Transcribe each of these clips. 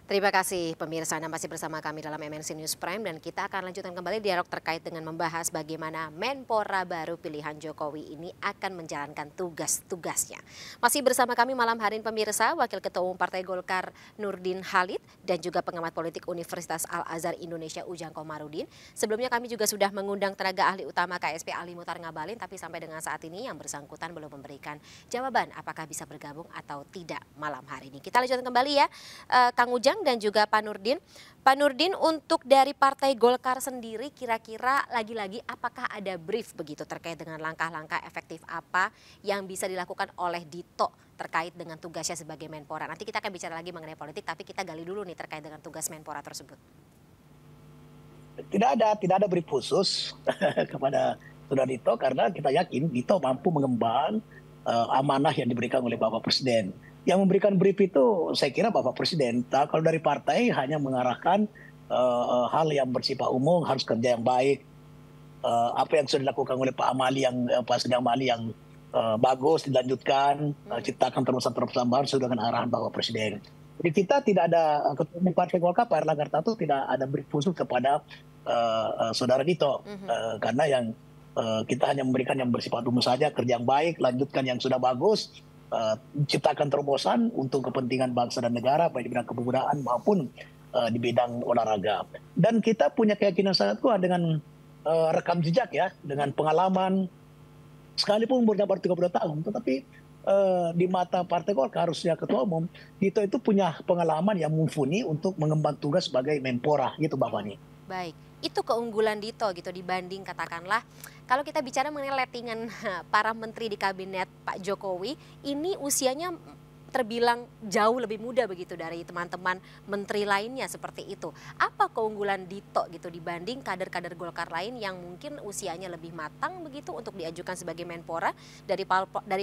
Terima kasih pemirsa, Anda masih bersama kami dalam MNC News Prime dan kita akan lanjutkan kembali dialog terkait dengan membahas bagaimana Menpora baru pilihan Jokowi ini akan menjalankan tugas-tugasnya. Masih bersama kami malam hari ini pemirsa, Wakil Ketua Umum Partai Golkar Nurdin Halid dan juga pengamat politik Universitas Al-Azhar Indonesia Ujang Komarudin. Sebelumnya kami juga sudah mengundang tenaga ahli utama KSP Ali Muthtar Ngabalin, tapi sampai dengan saat ini yang bersangkutan belum memberikan jawaban apakah bisa bergabung atau tidak malam hari ini. Kita lanjutkan kembali ya, Kang Ujang dan juga Pak Nurdin. Pak Nurdin, untuk dari Partai Golkar sendiri kira-kira lagi-lagi apakah ada brief begitu terkait dengan langkah-langkah efektif apa yang bisa dilakukan oleh Dito terkait dengan tugasnya sebagai Menpora? Nanti kita akan bicara lagi mengenai politik, tapi kita gali dulu nih terkait dengan tugas Menpora tersebut. Tidak ada brief khusus kepada Saudara Dito karena kita yakin Dito mampu mengemban amanah yang diberikan oleh Bapak Presiden. Yang memberikan brief itu saya kira Bapak Presiden. Kalau dari partai hanya mengarahkan hal yang bersifat umum, harus kerja yang baik. Apa yang sudah dilakukan oleh Pak Amali Pak Sedang Amali yang bagus dilanjutkan, ciptakan terobosan-terobosan baru sesuai dengan arahan Bapak Presiden. Jadi kita tidak ada, Ketua Umum Partai Golkar Pak Erlangga Hartarto tidak ada brief khusus kepada Saudara Dito, karena yang kita hanya memberikan yang bersifat umum saja, kerja yang baik, lanjutkan yang sudah bagus, ciptakan terobosan untuk kepentingan bangsa dan negara baik di bidang kepemudaan maupun di bidang olahraga. Dan kita punya keyakinan sangat kuat dengan rekam jejak ya, dengan pengalaman sekalipun umurnya baru 30 tahun, tetapi di mata Partai Golkar harusnya Ketua Umum Dito itu punya pengalaman yang mumpuni untuk mengemban tugas sebagai Menpora gitu Mbak Fani. Baik, itu keunggulan Dito gitu dibanding katakanlah kalau kita bicara mengenai lettingan para menteri di kabinet Pak Jokowi, ini usianya terbilang jauh lebih muda begitu dari teman-teman menteri lainnya seperti itu. Apa keunggulan Dito gitu dibanding kader-kader Golkar lain yang mungkin usianya lebih matang begitu untuk diajukan sebagai Menpora dari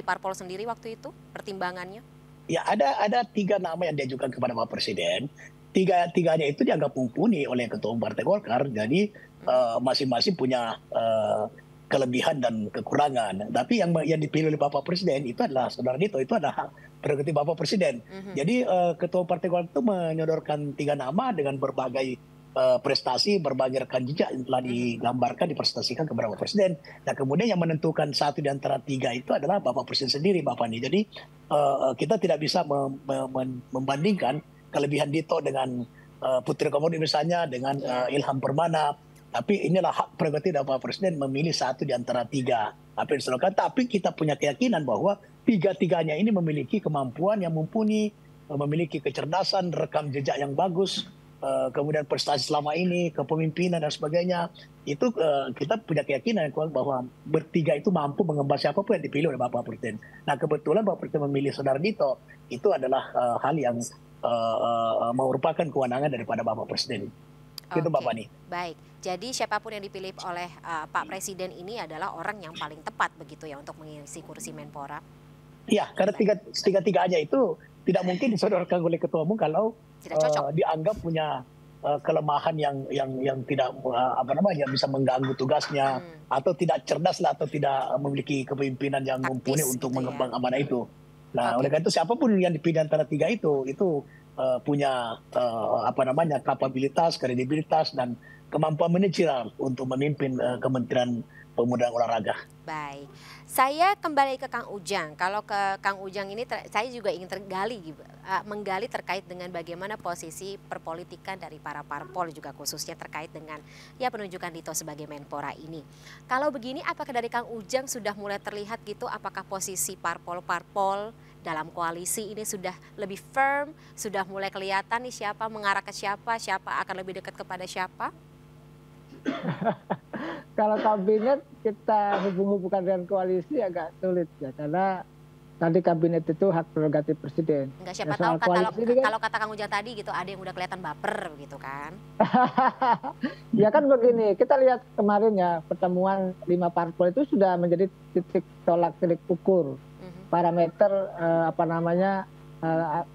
parpol sendiri waktu itu pertimbangannya? Ya ada 3 nama yang diajukan kepada Bapak Presiden. Tiganya itu dianggap mumpuni oleh Ketua Umum Partai Golkar. Jadi masing-masing punya kelebihan dan kekurangan. Tapi yang dipilih oleh Bapak Presiden itu adalah Saudara Dito, itu adalah prerogatif Bapak Presiden. Jadi Ketua Partai Golkar itu menyodorkan 3 nama dengan berbagai prestasi, berbagai rekam jejak yang telah digambarkan, dipresentasikan kepada Bapak Presiden. Nah kemudian yang menentukan satu di antara 3 itu adalah Bapak Presiden sendiri, Bapak Fani. Jadi kita tidak bisa membandingkan kelebihan Dito dengan Putri Komarudin misalnya, dengan Ilham Permana. Tapi inilah hak prerogatif Bapak Presiden memilih satu di antara 3 apa yang disodorkan. Tapi kita punya keyakinan bahwa 3-tiganya ini memiliki kemampuan yang mumpuni, memiliki kecerdasan, rekam jejak yang bagus, kemudian prestasi selama ini, kepemimpinan dan sebagainya. Itu kita punya keyakinan bahwa bertiga itu mampu mengemban siapapun yang dipilih oleh Bapak Presiden. Nah kebetulan Bapak Presiden memilih Saudara Dito, itu adalah hal yang merupakan kewenangan daripada Bapak Presiden. Gitu Mbak Fani. Baik, jadi siapapun yang dipilih oleh Pak Presiden ini adalah orang yang paling tepat begitu ya untuk mengisi kursi Menpora? Iya, karena tiga-tiganya itu tidak mungkin disodorkan oleh Ketua Umum kalau dianggap punya kelemahan yang tidak bisa mengganggu tugasnya, atau tidak cerdas lah, atau tidak memiliki kepemimpinan yang mumpuni untuk gitu mengemban amanah itu. Nah, oleh karena itu siapapun yang dipilih antara 3 itu punya kapabilitas, kredibilitas dan kemampuan manajerial untuk memimpin Kementerian Pemuda dan Olahraga. Baik, saya kembali ke Kang Ujang. Kalau ke Kang Ujang ini saya juga ingin menggali terkait dengan bagaimana posisi perpolitikan dari para parpol juga khususnya terkait dengan penunjukan Dito sebagai Menpora ini. Kalau begini, apakah dari Kang Ujang sudah mulai terlihat gitu apakah posisi parpol-parpol dalam koalisi ini sudah lebih firm, sudah mulai kelihatan nih siapa mengarah ke siapa, siapa akan lebih dekat kepada siapa? Kalau kabinet kita hubung-hubungkan dengan koalisi agak sulit ya, karena tadi kabinet itu hak prerogatif Presiden. Enggak, siapa tahu kalau kata Kang Ujang tadi gitu ada yang udah kelihatan baper gitu kan. Ya kan begini, kita lihat kemarin ya pertemuan 5 parpol itu sudah menjadi titik tolak titik ukur. Parameter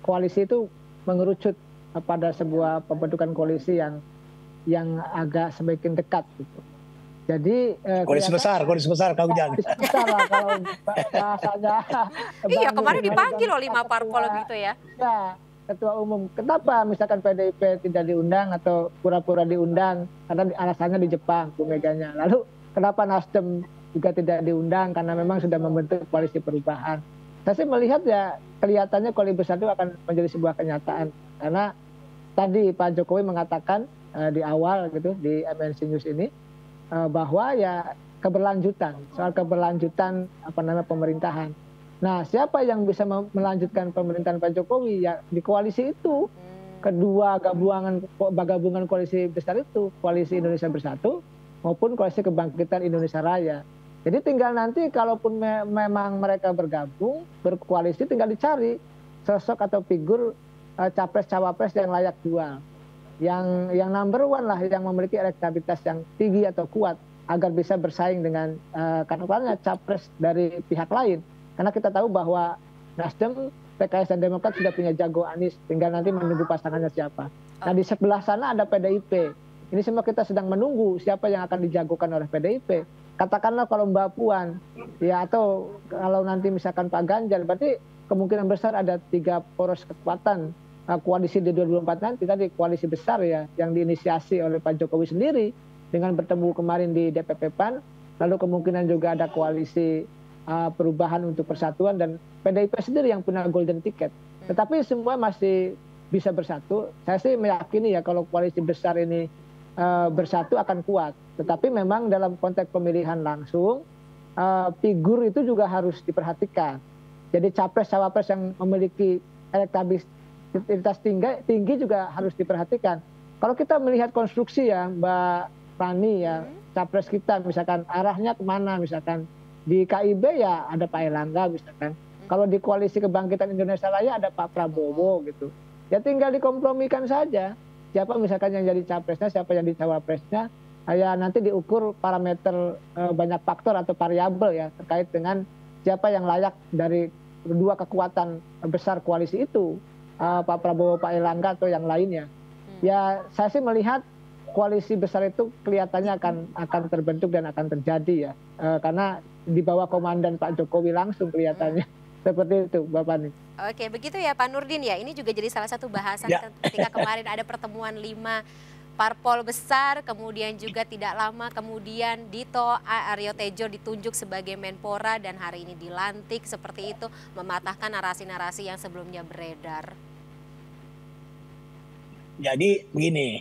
koalisi itu mengerucut pada sebuah pembentukan koalisi yang agak semakin dekat gitu. Jadi koalisi besar Kang Ujang. Besar lah kalau bahasanya. Iya, kemarin dipanggil loh 5 parpol gitu ya. Ya, ketua umum. Kenapa misalkan PDIP tidak diundang atau pura-pura diundang karena alasannya di Jepang, Bu Meganya. Lalu kenapa Nasdem juga tidak diundang karena memang sudah membentuk koalisi perubahan. Saya sih melihat ya kelihatannya koalisi besar itu akan menjadi sebuah kenyataan. Karena tadi Pak Jokowi mengatakan di awal gitu di MNC News ini bahwa ya soal keberlanjutan pemerintahan. Nah, siapa yang bisa melanjutkan pemerintahan Pak Jokowi ya di koalisi itu. Kedua gabungan koalisi besar itu, Koalisi Indonesia Bersatu maupun Koalisi Kebangkitan Indonesia Raya. Jadi tinggal nanti kalaupun memang mereka bergabung, berkoalisi, tinggal dicari sosok atau figur capres-cawapres yang layak jual. Yang number one lah, yang memiliki elektabilitas yang tinggi atau kuat agar bisa bersaing dengan katakanlah capres dari pihak lain. Karena kita tahu bahwa Nasdem, PKS dan Demokrat sudah punya jago Anies, tinggal nanti menunggu pasangannya siapa. Nah di sebelah sana ada PDIP. Ini semua kita sedang menunggu siapa yang akan dijagokan oleh PDIP. Katakanlah kalau Mbak Puan, ya atau kalau nanti misalkan Pak Ganjar, berarti kemungkinan besar ada 3 poros kekuatan koalisi di 2024 nanti. Tadi koalisi besar ya, yang diinisiasi oleh Pak Jokowi sendiri dengan bertemu kemarin di DPP PAN, lalu kemungkinan juga ada koalisi perubahan untuk persatuan dan PDIP sendiri yang punya golden ticket. Tetapi semua masih bisa bersatu. Saya sih meyakini ya kalau koalisi besar ini bersatu akan kuat. Tetapi memang dalam konteks pemilihan langsung, figur itu juga harus diperhatikan. Jadi capres-cawapres yang memiliki elektabilitas tinggi juga harus diperhatikan. Kalau kita melihat konstruksi ya Mbak Rani ya, capres kita misalkan arahnya kemana misalkan. Di KIB ya ada Pak Erlangga misalkan. Kalau di Koalisi Kebangkitan Indonesia Raya ada Pak Prabowo gitu. Ya tinggal dikompromikan saja. Siapa misalkan yang jadi capresnya, siapa yang jadi cawapresnya. Ya nanti diukur parameter banyak faktor atau variabel ya terkait dengan siapa yang layak dari kedua kekuatan besar koalisi itu. Pak Prabowo, Pak Erlangga atau yang lainnya. Ya saya sih melihat koalisi besar itu kelihatannya akan terbentuk dan akan terjadi ya. Karena di bawah komandan Pak Jokowi langsung kelihatannya. Seperti itu, Bapak nih. Oke, begitu ya Pak Nurdin ya. Ini juga jadi salah satu bahasan ketika kemarin ada pertemuan 5 parpol besar, kemudian juga tidak lama kemudian Dito Aryo Tejo ditunjuk sebagai Menpora dan hari ini dilantik seperti itu, mematahkan narasi-narasi yang sebelumnya beredar. Jadi begini,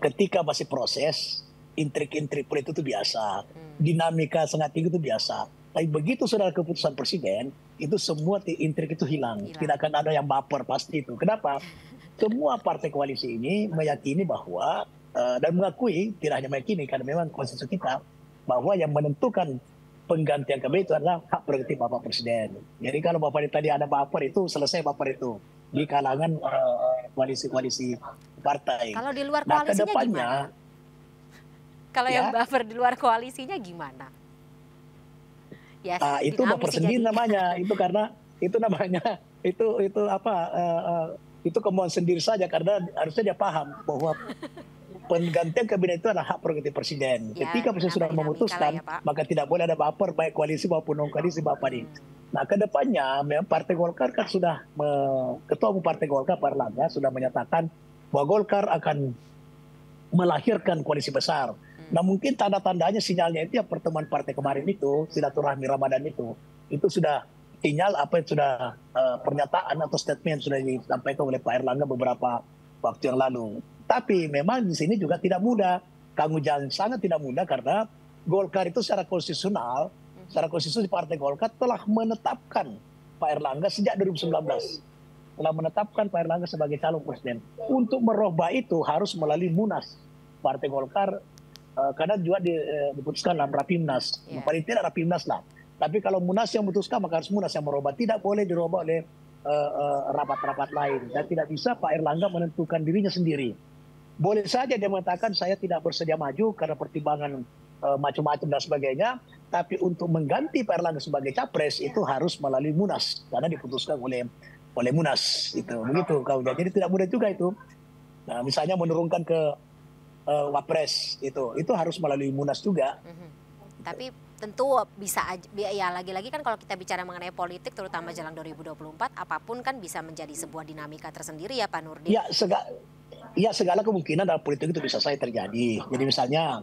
ketika masih proses, intrik-intrik politik itu biasa, dinamika sangat tinggi itu biasa. Tapi begitu sudah keputusan presiden, itu semua intrik itu hilang. Tidak akan ada yang baper pasti itu. Kenapa? Semua partai koalisi ini meyakini bahwa dan mengakui, tidak hanya meyakini karena memang konstitusi kita, bahwa yang menentukan penggantian kabinet itu adalah hak prerogatif Bapak Presiden. Jadi kalau Bapak tadi ada baper itu, selesai baper itu di kalangan koalisi-koalisi partai. Kalau di luar koalisinya gimana? Kalau yang baper di luar koalisinya gimana? Ya, itu baper sendiri namanya. Itu karena itu namanya itu kemauan sendiri saja karena harusnya dia paham bahwa penggantian kabinet itu adalah hak prerogatif presiden. Ya, ketika presiden sudah memutuskan, ya, maka tidak boleh ada baper baik koalisi maupun non koalisi Bapak ini. Nah, kedepannya memang Partai Golkar kan sudah Ketua Umum Partai Golkar Pak Erlangga sudah menyatakan bahwa Golkar akan melahirkan koalisi besar. Nah, mungkin tanda-tandanya sinyalnya itu ya pertemuan partai kemarin itu, silaturahmi Ramadan itu sudah sinyal apa yang sudah pernyataan atau statement sudah disampaikan oleh Pak Erlangga beberapa waktu yang lalu. Tapi memang di sini juga tidak mudah. Kang Ujang sangat tidak mudah karena Golkar itu secara konstitusional Partai Golkar telah menetapkan Pak Erlangga sejak 2019. Telah menetapkan Pak Erlangga sebagai calon presiden. Untuk merubah itu harus melalui Munas Partai Golkar karena juga diputuskan dalam Rapimnas. Paling tidak Rapimnas lah. Tapi kalau Munas yang memutuskan maka harus Munas yang merubah. Tidak boleh dirubah oleh rapat-rapat lain. Dan tidak bisa Pak Erlangga menentukan dirinya sendiri. Boleh saja dia mengatakan saya tidak bersedia maju karena pertimbangan macam-macam dan sebagainya. Tapi untuk mengganti Pak Erlangga sebagai capres itu harus melalui Munas. Karena diputuskan oleh Munas. Begitu kau. Jadi tidak mudah juga itu. Nah, misalnya menurunkan ke Wapres itu harus melalui Munas juga. Tapi tentu bisa ya lagi-lagi kan kalau kita bicara mengenai politik terutama jelang 2024 apapun kan bisa menjadi sebuah dinamika tersendiri ya Pak Nurdin. Ya, segala kemungkinan dalam politik itu bisa saja terjadi. Jadi misalnya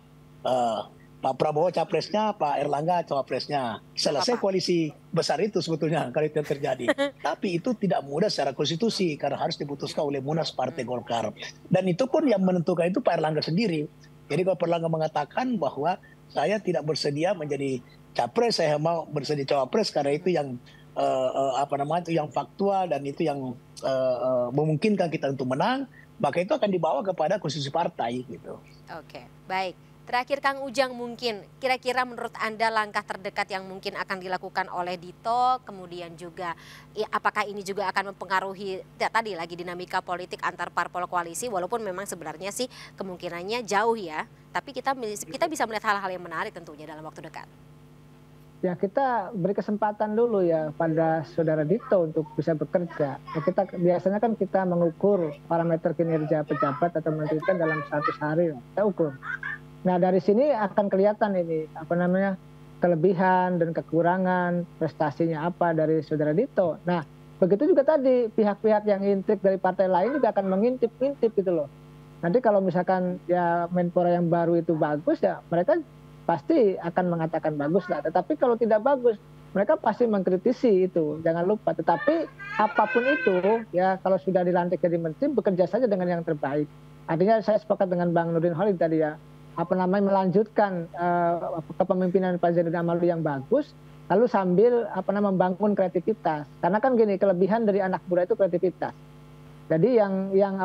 Pak Prabowo capresnya, Pak Erlangga cawapresnya. Selesai koalisi besar itu sebetulnya kalau itu terjadi. Tapi itu tidak mudah secara konstitusi karena harus diputuskan oleh Munas Partai Golkar. Dan itu pun yang menentukan itu Pak Erlangga sendiri. Jadi kalau Pak Erlangga mengatakan bahwa saya tidak bersedia menjadi capres, saya mau bersedia cawapres karena itu yang itu yang faktual dan itu yang memungkinkan kita untuk menang, maka itu akan dibawa kepada konstitusi partai gitu. Oke, baik. Terakhir Kang Ujang, mungkin kira-kira menurut Anda langkah terdekat yang mungkin akan dilakukan oleh Dito, kemudian juga apakah ini juga akan mempengaruhi tadi lagi dinamika politik antar parpol koalisi, walaupun memang sebenarnya sih kemungkinannya jauh ya, tapi kita bisa melihat hal-hal yang menarik tentunya dalam waktu dekat. Ya, kita beri kesempatan dulu ya pada saudara Dito untuk bisa bekerja. Ya, biasanya kan kita mengukur parameter kinerja pejabat atau menteri kan dalam 100 hari, kita ukur. Nah, dari sini akan kelihatan ini kelebihan dan kekurangan, prestasinya apa dari saudara Dito. Nah, begitu juga tadi pihak-pihak yang intrik dari partai lain juga akan mengintip-intip gitu loh. Nanti kalau misalkan ya Menpora yang baru itu bagus ya mereka pasti akan mengatakan bagus lah. Tetapi kalau tidak bagus mereka pasti mengkritisi itu, jangan lupa. Tetapi apapun itu ya kalau sudah dilantik jadi menteri bekerja saja dengan yang terbaik. Artinya saya sepakat dengan Bang Nurdin Halid tadi ya. Melanjutkan kepemimpinan Pak Zainuddin Amali yang bagus, lalu sambil membangun kreativitas. Karena kan gini, kelebihan dari anak muda itu kreativitas. Jadi yang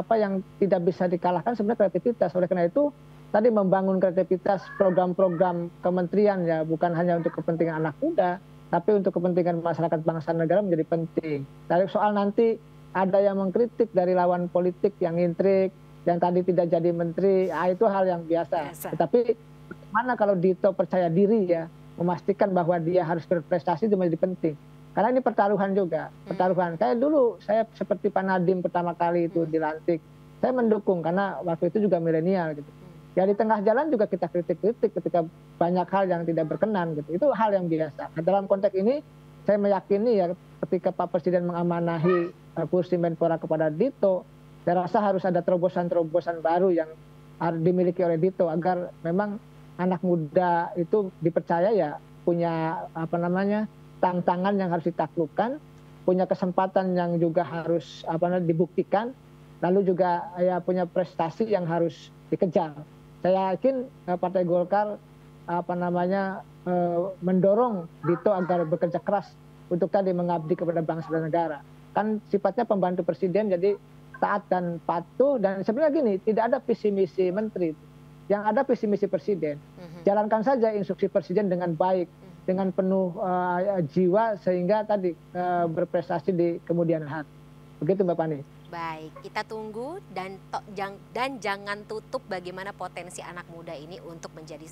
tidak bisa dikalahkan sebenarnya kreativitas. Oleh karena itu tadi membangun kreativitas program-program kementerian ya bukan hanya untuk kepentingan anak muda, tapi untuk kepentingan masyarakat bangsa dan negara menjadi penting. Dari soal nanti ada yang mengkritik dari lawan politik yang intrik, yang tadi tidak jadi menteri, itu hal yang biasa. Tetapi mana kalau Dito percaya diri ya, memastikan bahwa dia harus berprestasi itu menjadi penting. Karena ini pertaruhan juga, pertaruhan. Kayak dulu saya seperti Pak Nadiem pertama kali itu dilantik, saya mendukung karena waktu itu juga milenial gitu. Ya di tengah jalan juga kita kritik-kritik ketika banyak hal yang tidak berkenan gitu. Itu hal yang biasa. Nah, dalam konteks ini saya meyakini ya ketika Pak Presiden mengamanahi kursi Menpora kepada Dito, saya rasa harus ada terobosan-terobosan baru yang harus dimiliki oleh Dito agar memang anak muda itu dipercaya ya punya tantangan yang harus ditaklukkan, punya kesempatan yang juga harus dibuktikan, lalu juga ya punya prestasi yang harus dikejar. Saya yakin Partai Golkar mendorong Dito agar bekerja keras untuk tadi mengabdi kepada bangsa dan negara. Kan sifatnya pembantu presiden jadi taat dan patuh, dan sebenarnya gini, tidak ada visi misi menteri, yang ada visi misi presiden. Jalankan saja instruksi presiden dengan baik, dengan penuh jiwa sehingga tadi berprestasi di kemudian hari. Begitu Mbak Pani. Baik, kita tunggu dan jangan tutup bagaimana potensi anak muda ini untuk menjadi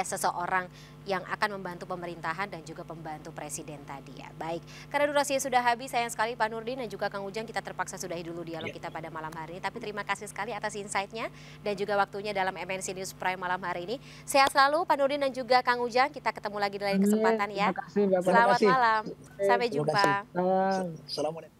seseorang yang akan membantu pemerintahan dan juga pembantu presiden tadi ya. Baik, karena durasinya sudah habis, sayang sekali Pak Nurdin dan juga Kang Ujang kita terpaksa sudahi dulu dialog kita pada malam hari ini. Tapi terima kasih sekali atas insight-nya dan juga waktunya dalam MNC News Prime malam hari ini. Sehat selalu Pak Nurdin dan juga Kang Ujang, kita ketemu lagi di lain kesempatan ya. Terima kasih, Mbak. Selamat malam, sampai jumpa. Assalamualaikum.